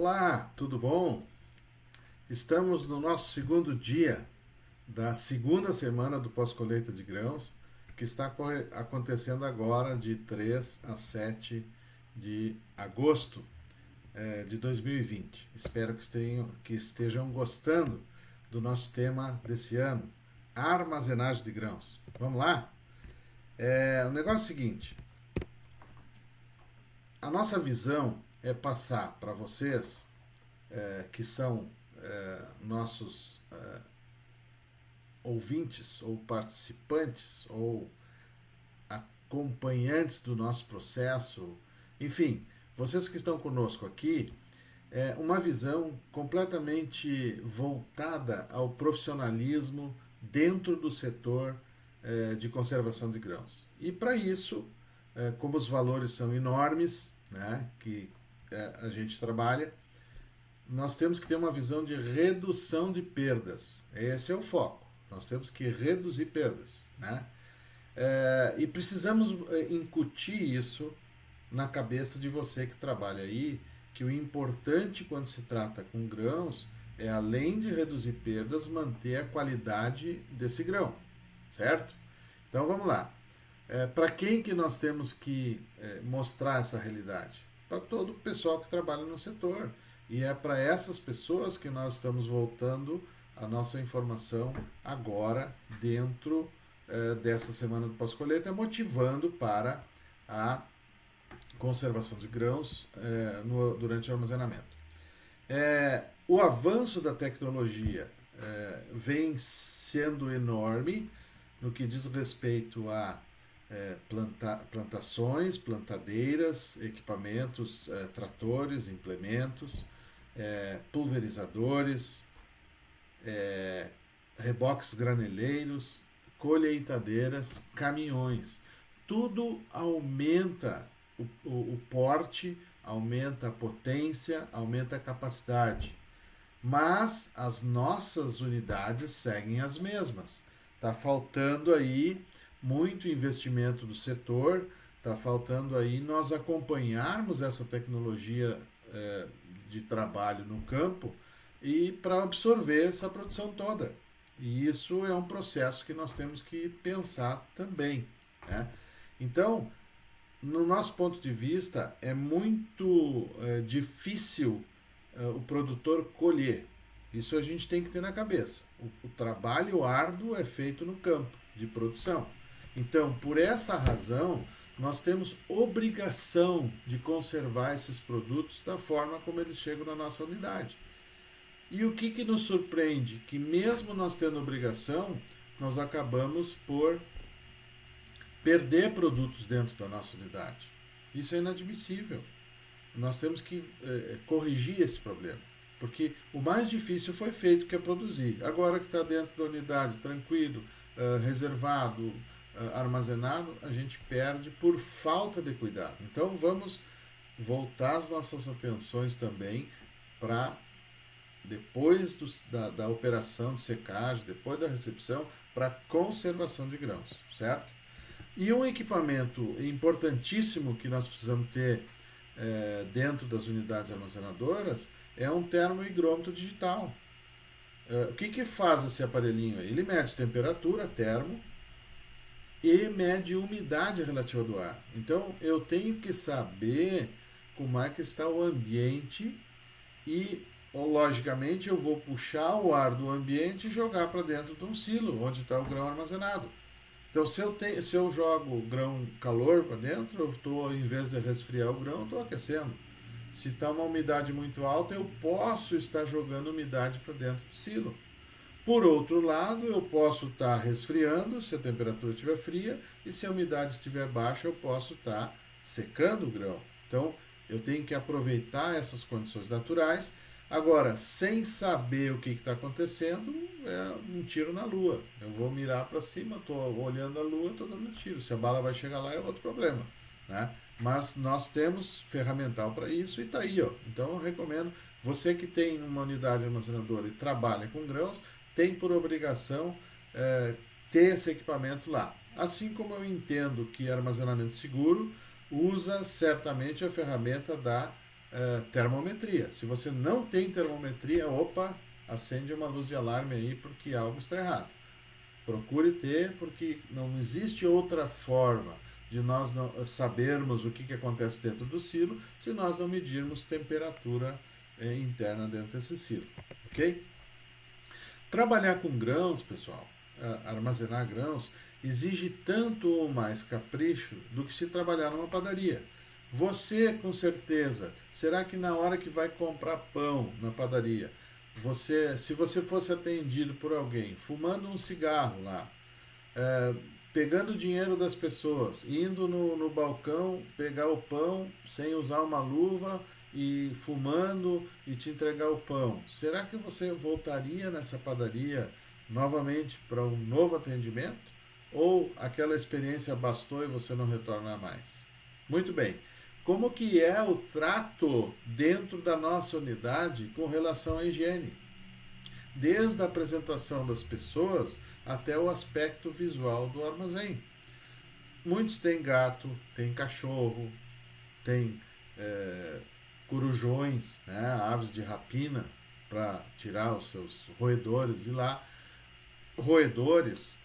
Olá, tudo bom? Estamos no nosso segundo dia da segunda semana do pós-colheita de grãos, que está acontecendo agora de 3 a 7 de agosto de 2020. Espero que estejam gostando do nosso tema desse ano, armazenagem de grãos. Vamos lá? O negócio é o seguinte, a nossa visão é passar para vocês, que são nossos ouvintes ou participantes ou acompanhantes do nosso processo, enfim, vocês que estão conosco aqui, uma visão completamente voltada ao profissionalismo dentro do setor de conservação de grãos. E para isso, como os valores são enormes, né, que a gente trabalha, nós temos que ter uma visão de redução de perdas. Esse é o foco. Nós temos que reduzir perdas, né? E precisamos incutir isso na cabeça de você que trabalha aí, que o importante quando se trata com grãos é, além de reduzir perdas, manter a qualidade desse grão, certo? Então vamos lá. Para quem que nós temos que mostrar essa realidade? Para todo o pessoal que trabalha no setor. E é para essas pessoas que nós estamos voltando a nossa informação agora, dentro dessa semana do pós-colheita, motivando para a conservação de grãos durante o armazenamento. O avanço da tecnologia vem sendo enorme no que diz respeito a plantações, plantadeiras, equipamentos, tratores, implementos, pulverizadores, reboques graneleiros, colheitadeiras, caminhões. Tudo aumenta o porte, aumenta a potência, aumenta a capacidade. Mas as nossas unidades seguem as mesmas. Está faltando aí muito investimento do setor, está faltando aí nós acompanharmos essa tecnologia de trabalho no campo e para absorver essa produção toda. E isso é um processo que nós temos que pensar também, né? Então, no nosso ponto de vista, é muito difícil o produtor colher. Isso a gente tem que ter na cabeça. O trabalho árduo é feito no campo de produção. Então, por essa razão, nós temos obrigação de conservar esses produtos da forma como eles chegam na nossa unidade. E o que nos surpreende? Que mesmo nós tendo obrigação, nós acabamos por perder produtos dentro da nossa unidade. Isso é inadmissível. Nós temos que corrigir esse problema. Porque o mais difícil foi feito, que é produzir. Agora que está dentro da unidade, tranquilo, reservado, armazenado, a gente perde por falta de cuidado. Então vamos voltar as nossas atenções também para depois da operação de secagem, depois da recepção, para conservação de grãos, certo? E um equipamento importantíssimo que nós precisamos ter dentro das unidades armazenadoras é um termohigrômetro digital. O que faz esse aparelhinho aí? Ele mede temperatura, termo, e mede umidade relativa do ar. Então eu tenho que saber como é que está o ambiente e, logicamente, eu vou puxar o ar do ambiente e jogar para dentro de um silo, onde está o grão armazenado. Então se eu jogo grão calor para dentro, eu estou, em vez de resfriar o grão, eu estou aquecendo. Se está uma umidade muito alta, eu posso estar jogando umidade para dentro do silo. Por outro lado, eu posso estar resfriando se a temperatura estiver fria, e se a umidade estiver baixa, eu posso estar secando o grão. Então, eu tenho que aproveitar essas condições naturais. Agora, sem saber o que está acontecendo, é um tiro na lua. Eu vou mirar para cima, estou olhando a lua, estou dando tiro. Se a bala vai chegar lá, é outro problema, né? Mas nós temos ferramental para isso e está aí, ó. Então, eu recomendo, você que tem uma unidade armazenadora e trabalha com grãos, tem por obrigação ter esse equipamento lá. Assim como eu entendo que armazenamento seguro usa certamente a ferramenta da termometria. Se você não tem termometria, opa, acende uma luz de alarme aí porque algo está errado. Procure ter, porque não existe outra forma de nós não sabermos o que acontece dentro do silo se nós não medirmos temperatura interna dentro desse silo, ok? Trabalhar com grãos, pessoal, armazenar grãos, exige tanto ou mais capricho do que se trabalhar numa padaria. Você, com certeza, será que na hora que vai comprar pão na padaria, se você fosse atendido por alguém fumando um cigarro lá, pegando o dinheiro das pessoas, indo no balcão pegar o pão sem usar uma luva e fumando e te entregar o pão, será que você voltaria nessa padaria novamente para um novo atendimento? Ou aquela experiência bastou e você não retorna mais? Muito bem. Como que é o trato dentro da nossa unidade com relação à higiene? Desde a apresentação das pessoas até o aspecto visual do armazém. Muitos têm gato, têm cachorro, têm corujões, né, aves de rapina, para tirar os seus roedores de lá. Roedores,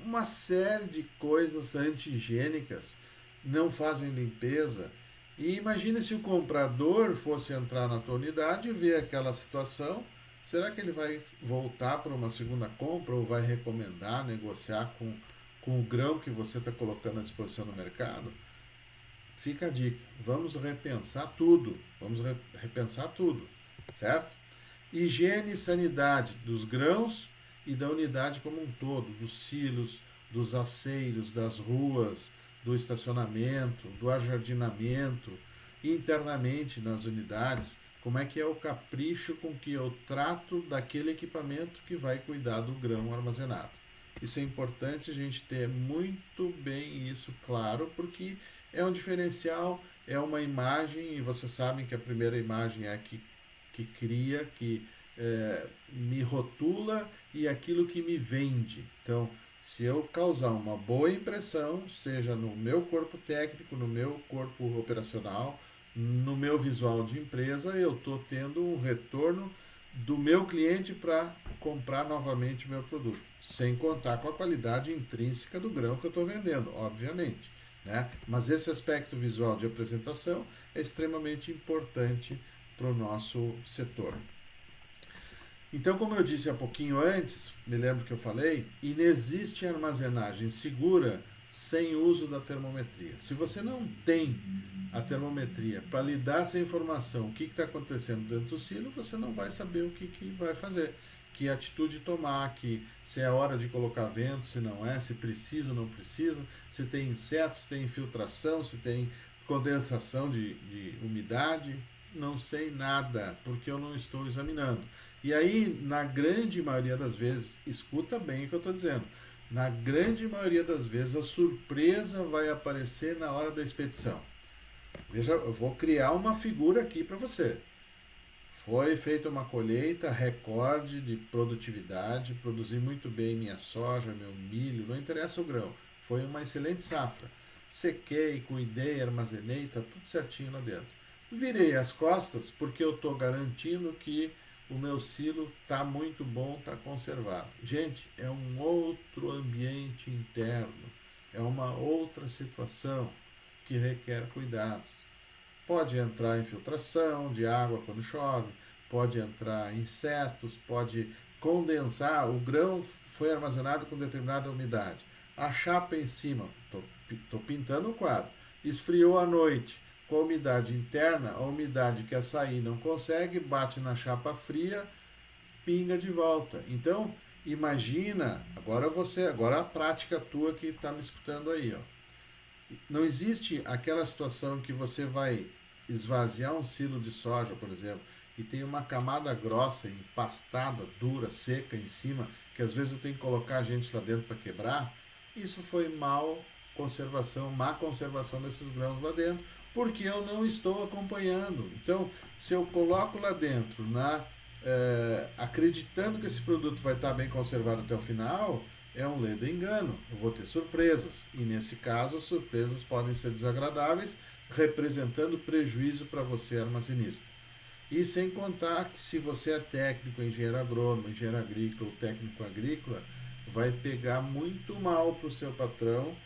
uma série de coisas anti-higiênicas, não fazem limpeza. E imagine se o comprador fosse entrar na tua unidade e ver aquela situação, será que ele vai voltar para uma segunda compra ou vai recomendar, negociar com o grão que você está colocando à disposição no mercado? Fica a dica, vamos repensar tudo, certo? Higiene e sanidade dos grãos e da unidade como um todo, dos silos, dos aceiros, das ruas, do estacionamento, do ajardinamento, internamente nas unidades, como é que é o capricho com que eu trato daquele equipamento que vai cuidar do grão armazenado. Isso é importante a gente ter muito bem isso claro, porque é um diferencial, é uma imagem, e vocês sabem que a primeira imagem é a que cria, que me rotula e aquilo que me vende. Então, se eu causar uma boa impressão, seja no meu corpo técnico, no meu corpo operacional, no meu visual de empresa, eu estou tendo um retorno do meu cliente para comprar novamente o meu produto, sem contar com a qualidade intrínseca do grão que eu estou vendendo, obviamente, né? Mas esse aspecto visual de apresentação é extremamente importante para o nosso setor. Então, como eu disse há pouquinho antes, me lembro que eu falei, inexiste armazenagem segura sem uso da termometria. Se você não tem a termometria para lhe dar essa informação, o que está acontecendo dentro do silo, você não vai saber o que vai fazer, que atitude tomar, se é hora de colocar vento, se não é, se precisa ou não precisa, se tem insetos, se tem infiltração, se tem condensação de umidade, não sei nada, porque eu não estou examinando. E aí, na grande maioria das vezes, escuta bem o que eu estou dizendo, na grande maioria das vezes a surpresa vai aparecer na hora da expedição. Veja, eu vou criar uma figura aqui para você. Foi feita uma colheita, recorde de produtividade, produzi muito bem minha soja, meu milho, não interessa o grão, foi uma excelente safra. Sequei, cuidei, armazenei, está tudo certinho lá dentro. Virei as costas porque eu estou garantindo que o meu silo está muito bom, está conservado. Gente, é um outro ambiente interno, é uma outra situação que requer cuidados. Pode entrar infiltração de água quando chove, pode entrar insetos, pode condensar, o grão foi armazenado com determinada umidade. A chapa em cima, estou pintando o quadro, esfriou à noite, com a umidade interna, a umidade que açaí não consegue, bate na chapa fria, pinga de volta. Então, imagina, agora a prática tua que está me escutando aí, ó. Não existe aquela situação que você vai esvaziar um silo de soja, por exemplo, e tem uma camada grossa, empastada, dura, seca em cima, que às vezes eu tenho que colocar a gente lá dentro para quebrar. Isso foi má conservação desses grãos lá dentro, porque eu não estou acompanhando. Então, se eu coloco lá dentro, acreditando que esse produto vai estar bem conservado até o final, é um ledo engano. Eu vou ter surpresas. E nesse caso, as surpresas podem ser desagradáveis representando prejuízo para você, armazenista. E sem contar que se você é técnico, engenheiro agrônomo, engenheiro agrícola ou técnico agrícola, vai pegar muito mal para o seu patrão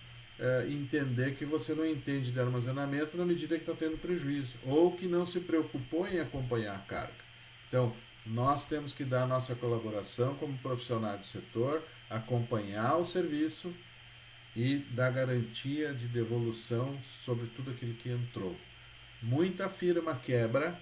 entender que você não entende de armazenamento na medida que está tendo prejuízo, ou que não se preocupou em acompanhar a carga. Então, nós temos que dar a nossa colaboração como profissional do setor, acompanhar o serviço e dar garantia de devolução sobre tudo aquilo que entrou. Muita firma quebra,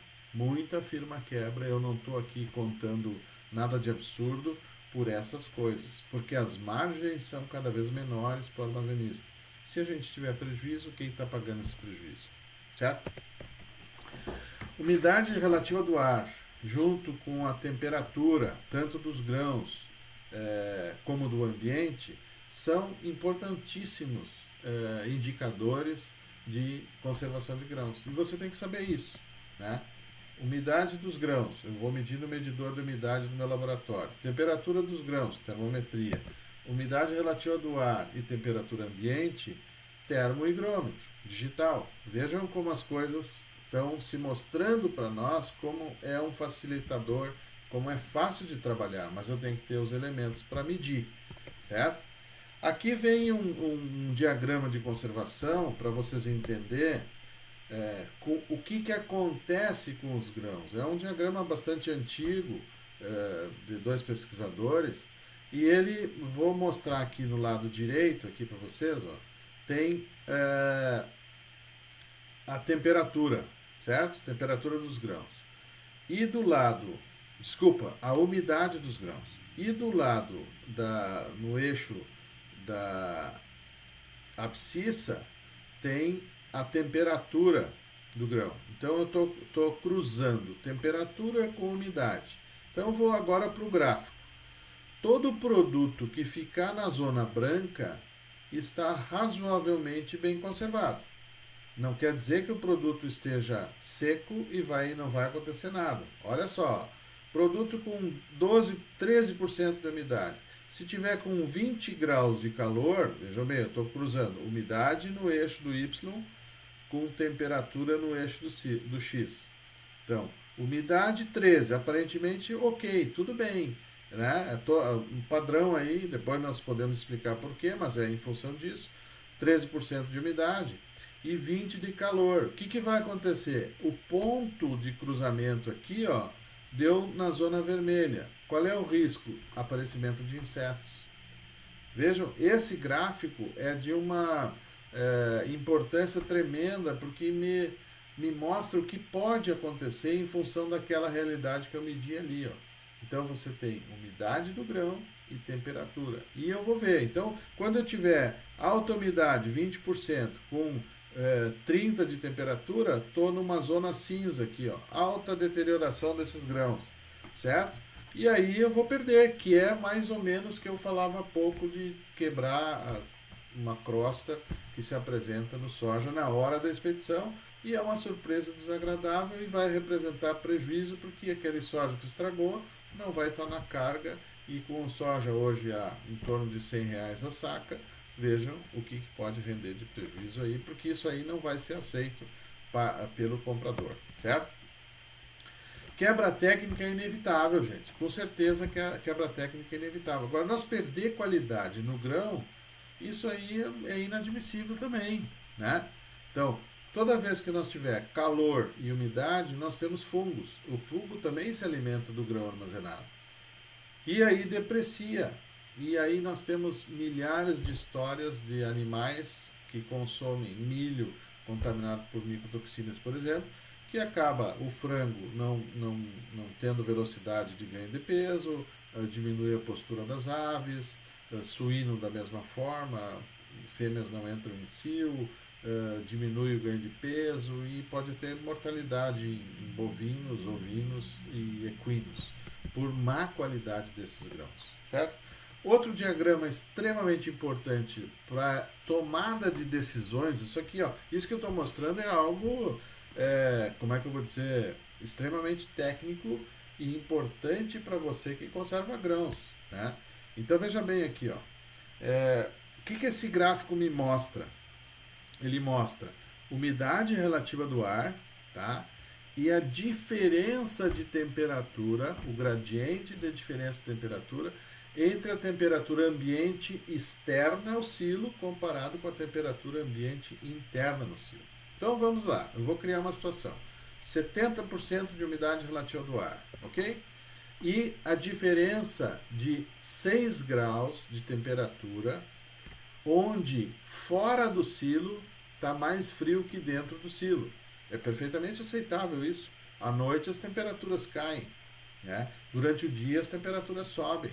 eu não estou aqui contando nada de absurdo por essas coisas, porque as margens são cada vez menores para o armazenista. Se a gente tiver prejuízo, quem está pagando esse prejuízo? Certo? Umidade relativa do ar, junto com a temperatura, tanto dos grãos como do ambiente, são importantíssimos indicadores de conservação de grãos. E você tem que saber isso, né? Umidade dos grãos, eu vou medir no medidor de umidade do meu laboratório. Temperatura dos grãos, termometria. Umidade relativa do ar e temperatura ambiente, termohigrômetro, digital. Vejam como as coisas estão se mostrando para nós como é um facilitador, como é fácil de trabalhar, mas eu tenho que ter os elementos para medir, certo? Aqui vem um diagrama de conservação para vocês entenderem o que acontece com os grãos. É um diagrama bastante antigo, de dois pesquisadores, e ele, vou mostrar aqui no lado direito, aqui para vocês, ó, tem a temperatura, certo? Temperatura dos grãos. E do lado, a umidade dos grãos. E do lado, no eixo da abscissa, tem a temperatura do grão. Então eu estou cruzando temperatura com umidade. Então eu vou agora para o gráfico. Todo produto que ficar na zona branca está razoavelmente bem conservado. Não quer dizer que o produto esteja seco e não vai acontecer nada. Olha só, produto com 13% de umidade. Se tiver com 20 graus de calor, vejam bem, eu estou cruzando umidade no eixo do Y com temperatura no eixo do X. Então, umidade 13, aparentemente ok, tudo bem. Né? Um padrão aí, depois nós podemos explicar porquê, mas é em função disso. 13% de umidade e 20 de calor. O que vai acontecer? O ponto de cruzamento aqui, ó, deu na zona vermelha. Qual é o risco? Aparecimento de insetos. Vejam, esse gráfico é de uma importância tremenda, porque me mostra o que pode acontecer em função daquela realidade que eu medi ali. Ó. Então você tem umidade do grão e temperatura. E eu vou ver. Então, quando eu tiver alta umidade, 20%, com 30% de temperatura, estou numa zona cinza aqui. Ó, alta deterioração desses grãos. Certo? E aí eu vou perder, que é mais ou menos que eu falava há pouco de quebrar uma crosta que se apresenta no soja na hora da expedição, e é uma surpresa desagradável e vai representar prejuízo, porque aquele soja que estragou não vai estar na carga, e com soja hoje em torno de R$100 a saca, vejam o que pode render de prejuízo aí, porque isso aí não vai ser aceito pelo comprador, certo? Quebra técnica é inevitável, gente. Com certeza que a quebra técnica é inevitável. Agora, nós perder qualidade no grão, isso aí é inadmissível também, né? Então, toda vez que nós tiver calor e umidade, nós temos fungos. O fungo também se alimenta do grão armazenado. E aí deprecia. E aí nós temos milhares de histórias de animais que consomem milho contaminado por micotoxinas, por exemplo, que acaba o frango não tendo velocidade de ganho de peso, diminui a postura das aves, suíno da mesma forma, fêmeas não entram em cio, diminui o ganho de peso e pode ter mortalidade em bovinos, ovinos e equinos, por má qualidade desses grãos, certo? Outro diagrama extremamente importante para tomada de decisões, isso aqui, ó, isso que eu estou mostrando é algo, como é que eu vou dizer, extremamente técnico e importante para você que conserva grãos, né? Então veja bem aqui, ó, o que esse gráfico me mostra? Ele mostra umidade relativa do ar, tá? E a diferença de temperatura, o gradiente de diferença de temperatura entre a temperatura ambiente externa ao silo comparado com a temperatura ambiente interna no silo. Então vamos lá, eu vou criar uma situação. 70% de umidade relativa do ar, ok? E a diferença de 6 graus de temperatura, onde fora do silo está mais frio que dentro do silo. É perfeitamente aceitável isso. À noite as temperaturas caem, né? Durante o dia as temperaturas sobem.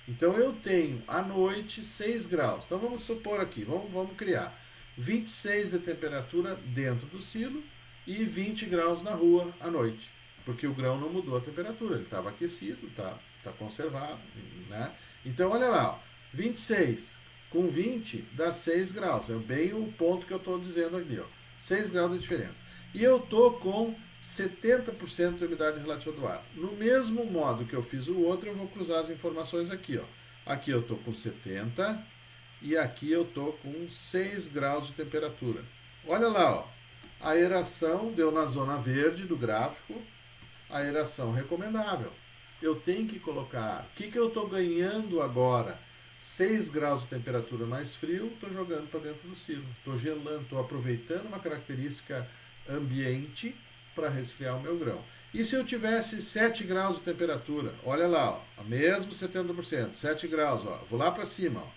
Então eu tenho à noite 6 graus. Então vamos supor aqui, vamos criar 26 de temperatura dentro do silo e 20 graus na rua à noite. Porque o grão não mudou a temperatura, ele estava aquecido, tá conservado, né? Então olha lá, ó, 26 com 20 dá 6 graus. É bem o ponto que eu estou dizendo aqui, ó. 6 graus de diferença. E eu estou com 70% de umidade relativa do ar. No mesmo modo que eu fiz o outro, eu vou cruzar as informações aqui, ó. Aqui eu estou com 70 e aqui eu estou com 6 graus de temperatura. Olha lá, ó. A aeração deu na zona verde do gráfico, a aeração recomendável. Eu tenho que colocar, o que eu estou ganhando agora? 6 graus de temperatura mais frio, estou jogando para dentro do silo. Estou gelando, estou aproveitando uma característica ambiente para resfriar o meu grão. E se eu tivesse 7 graus de temperatura? Olha lá, ó, mesmo 70%, 7 graus, ó, vou lá para cima, ó,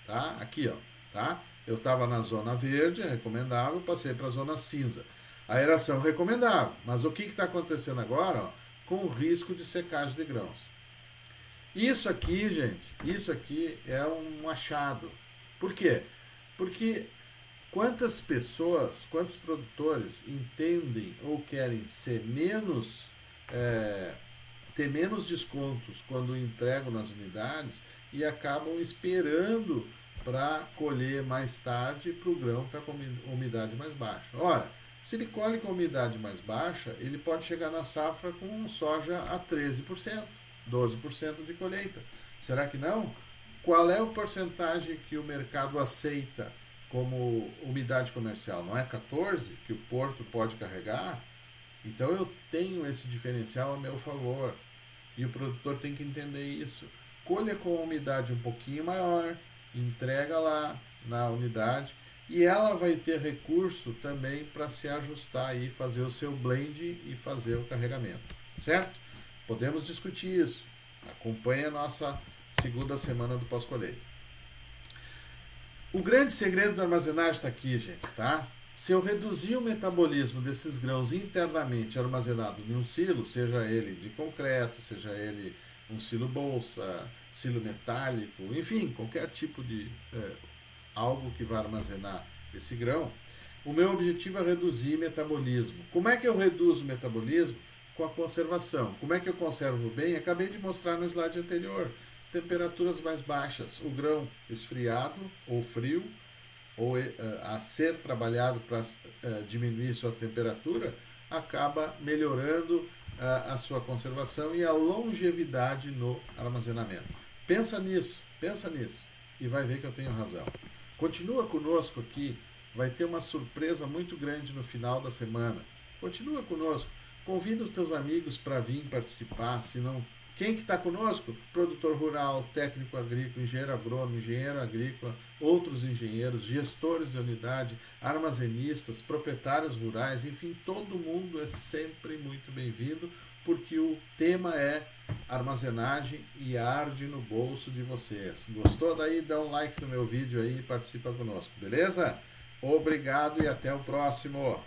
tá? Aqui, ó, tá? Eu estava na zona verde, recomendável, passei para a zona cinza. Aeração recomendável, mas o que está acontecendo agora? Ó, com o risco de secagem de grãos. Isso aqui, gente, isso aqui é um achado. Por quê? Porque quantas pessoas, quantos produtores entendem ou querem ser menos, ter menos descontos quando entregam nas unidades e acabam esperando para colher mais tarde para o grão estar com umidade mais baixa. Ora, se ele colhe com umidade mais baixa, ele pode chegar na safra com soja a 13%, 12% de colheita. Será que não? Qual é o porcentagem que o mercado aceita como umidade comercial? Não é 14% que o porto pode carregar? Então eu tenho esse diferencial a meu favor. E o produtor tem que entender isso. Colha com umidade um pouquinho maior, entrega lá na unidade e ela vai ter recurso também para se ajustar e fazer o seu blend e fazer o carregamento, certo? Podemos discutir isso. Acompanhe a nossa segunda semana do pós-colheita. O grande segredo da armazenagem está aqui, gente, tá? Se eu reduzir o metabolismo desses grãos internamente armazenado em um silo, seja ele de concreto, seja ele um silo bolsa, silo metálico, enfim, qualquer tipo de algo que vá armazenar esse grão, o meu objetivo é reduzir metabolismo. Como é que eu reduzo o metabolismo? Com a conservação. Como é que eu conservo bem? Acabei de mostrar no slide anterior. Temperaturas mais baixas, o grão esfriado ou frio, ou a ser trabalhado para diminuir sua temperatura, acaba melhorando a sua conservação e a longevidade no armazenamento. Pensa nisso e vai ver que eu tenho razão. Continua conosco aqui, vai ter uma surpresa muito grande no final da semana. Continua conosco, convida os teus amigos para vir participar, se não... Quem que está conosco? Produtor rural, técnico agrícola, engenheiro agrônomo, engenheiro agrícola, outros engenheiros, gestores de unidade, armazenistas, proprietários rurais, enfim, todo mundo é sempre muito bem-vindo, porque o tema é armazenagem e arde no bolso de vocês. Gostou daí? Dá um like no meu vídeo aí e participa conosco, beleza? Obrigado e até o próximo!